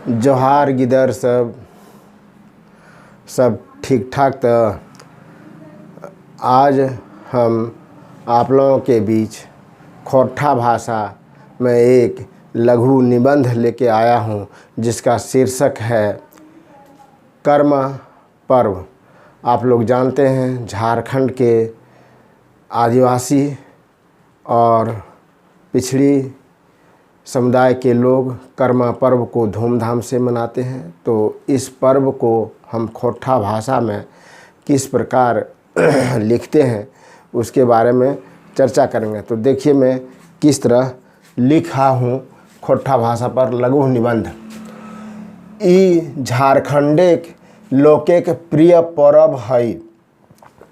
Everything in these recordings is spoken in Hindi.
जोहार गिदर सब ठीक ठाक। तो आज हम आप लोगों के बीच खोरठा भाषा में एक लघु निबंध लेके आया हूँ, जिसका शीर्षक है कर्म पर्व। आप लोग जानते हैं झारखंड के आदिवासी और पिछड़ी समुदाय के लोग कर्मा पर्व को धूमधाम से मनाते हैं। तो इस पर्व को हम खोरठा भाषा में किस प्रकार लिखते हैं उसके बारे में चर्चा करेंगे। तो देखिए मैं किस तरह लिखा हूँ खोरठा भाषा पर लघु निबंध। ई झारखंडे लोके प्रिय पर्व है।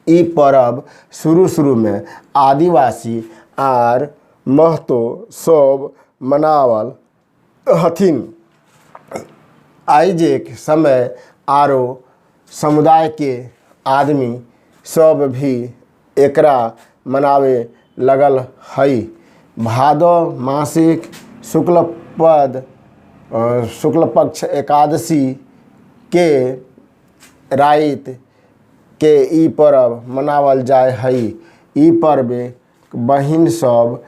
ई पर्व शुरू में आदिवासी और महतो सब मनावल हथिन। आइजेक समय आरो समुदाय के आदमी सब भी एकरा मनावे लगल हई। भादो मासिक शुक्ल पक्ष एकादशी के रात के ई पर्व मनावल जाय हई। ई पर्व बहिन सब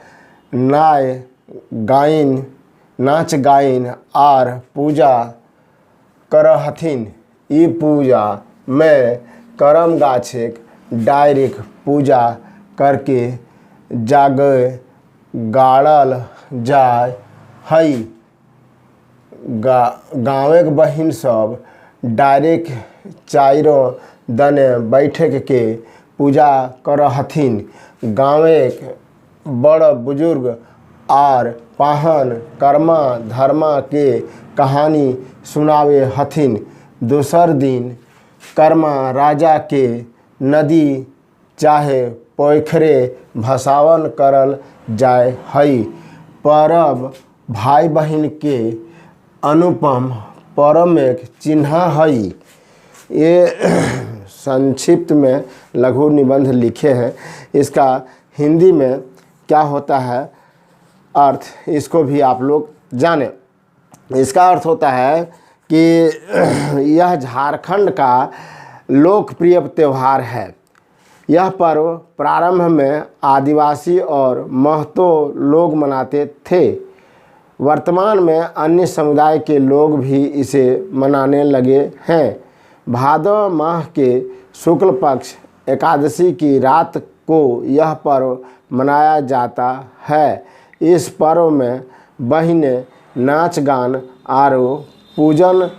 नाच गाइन और पूजा करहथिन। ई पूजा में करम गाछे डायरेक्ट पूजा करके जागे गाड़ल जाय हई। गाँव के बहिन सब डायरेक्ट चारों दने बैठक के पूजा करहथिन। गाँव के बड़ बुजुर्ग और पाहन कर्मा धर्मा के कहानी सुनावे हथिन। दूसर दिन कर्मा राजा के नदी चाहे पोखरे भसावन करल जाय हई। पर्व भाई बहन के अनुपम पर्व एक चिन्ह हई। ये संक्षिप्त में लघु निबंध लिखे हैं। इसका हिंदी में क्या होता है अर्थ, इसको भी आप लोग जानें। इसका अर्थ होता है कि यह झारखंड का लोकप्रिय त्यौहार है। यह पर्व प्रारंभ में आदिवासी और महतो लोग मनाते थे। वर्तमान में अन्य समुदाय के लोग भी इसे मनाने लगे हैं। भादो माह के शुक्ल पक्ष एकादशी की रात को यह पर्व मनाया जाता है। इस पर्व में बहनें नाच गान और पूजन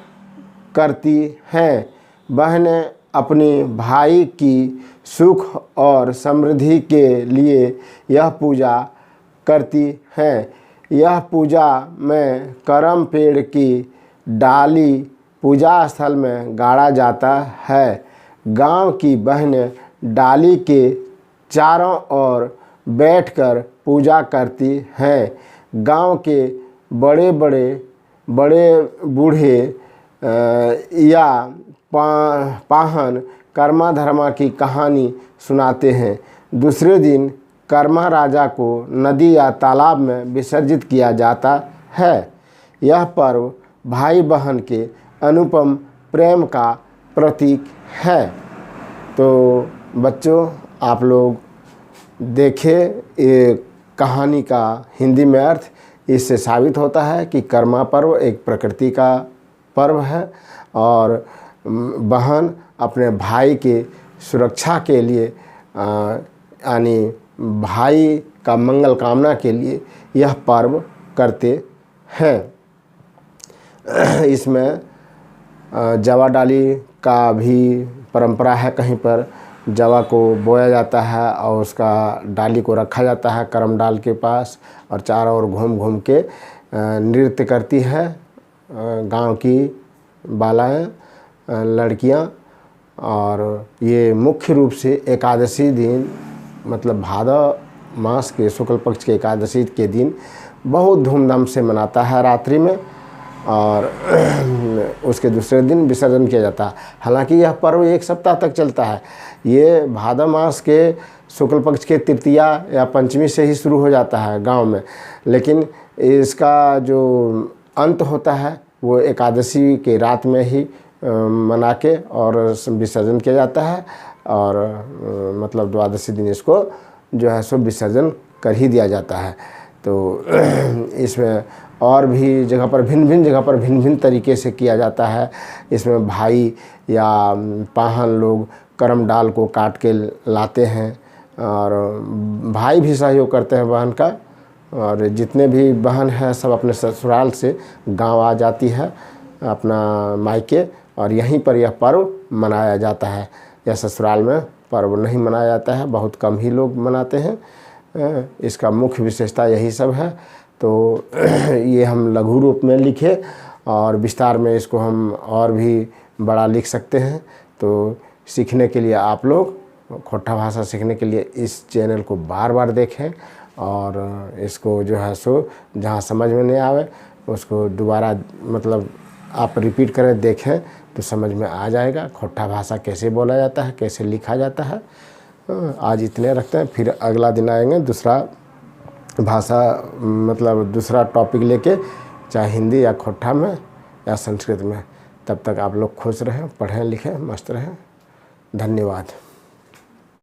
करती हैं। बहनें अपनी भाई की सुख और समृद्धि के लिए यह पूजा करती हैं। यह पूजा में करम पेड़ की डाली पूजा स्थल में गाड़ा जाता है। गांव की बहनें डाली के चारों ओर बैठकर पूजा करती हैं। गांव के बड़े बूढ़े या पाहन कर्मा धर्मा की कहानी सुनाते हैं। दूसरे दिन कर्मा राजा को नदी या तालाब में विसर्जित किया जाता है। यह पर्व भाई बहन के अनुपम प्रेम का प्रतीक है। तो बच्चों आप लोग देखें ये कहानी का हिंदी में अर्थ। इससे साबित होता है कि कर्मा पर्व एक प्रकृति का पर्व है और बहन अपने भाई के सुरक्षा के लिए यानी भाई का मंगल कामना के लिए यह पर्व करते हैं। इसमें जवा डाली का भी परंपरा है। कहीं पर जवा को बोया जाता है और उसका डाली को रखा जाता है करम डाल के पास और चारों ओर घूम घूम के नृत्य करती है गांव की बालाएं लड़कियां। और ये मुख्य रूप से एकादशी दिन मतलब भादो मास के शुक्ल पक्ष के एकादशी के दिन बहुत धूमधाम से मनाता है रात्रि में, और उसके दूसरे दिन विसर्जन किया जाता है। हालांकि यह पर्व एक सप्ताह तक चलता है। ये भादो मास के शुक्ल पक्ष के तृतीया या पंचमी से ही शुरू हो जाता है गांव में, लेकिन इसका जो अंत होता है वो एकादशी के रात में ही मना के और विसर्जन किया जाता है, और मतलब द्वादशी दिन इसको जो है सो विसर्जन कर ही दिया जाता है। तो इसमें और भी जगह पर भिन्न भिन्न तरीके से किया जाता है। इसमें भाई या पाहन लोग करम डाल को काट के लाते हैं, और भाई भी सहयोग करते हैं बहन का, और जितने भी बहन हैं सब अपने ससुराल से गांव आ जाती है अपना मायके, और यहीं पर यह पर्व मनाया जाता है। यह ससुराल में पर्व नहीं मनाया जाता है, बहुत कम ही लोग मनाते हैं। इसका मुख्य विशेषता यही सब है। तो ये हम लघु रूप में लिखे, और विस्तार में इसको हम और भी बड़ा लिख सकते हैं। तो सीखने के लिए आप लोग खोट्टा भाषा सीखने के लिए इस चैनल को बार बार देखें, और इसको जो है सो जहाँ समझ में नहीं आवे उसको दोबारा मतलब आप रिपीट करें, देखें तो समझ में आ जाएगा खोट्टा भाषा कैसे बोला जाता है, कैसे लिखा जाता है। आज इतने रखते हैं, फिर अगला दिन आएंगे दूसरा भाषा मतलब दूसरा टॉपिक लेके, चाहे हिंदी या खोट्टा में या संस्कृत में। तब तक आप लोग खुश रहें, पढ़ें लिखें, मस्त रहें। धन्यवाद।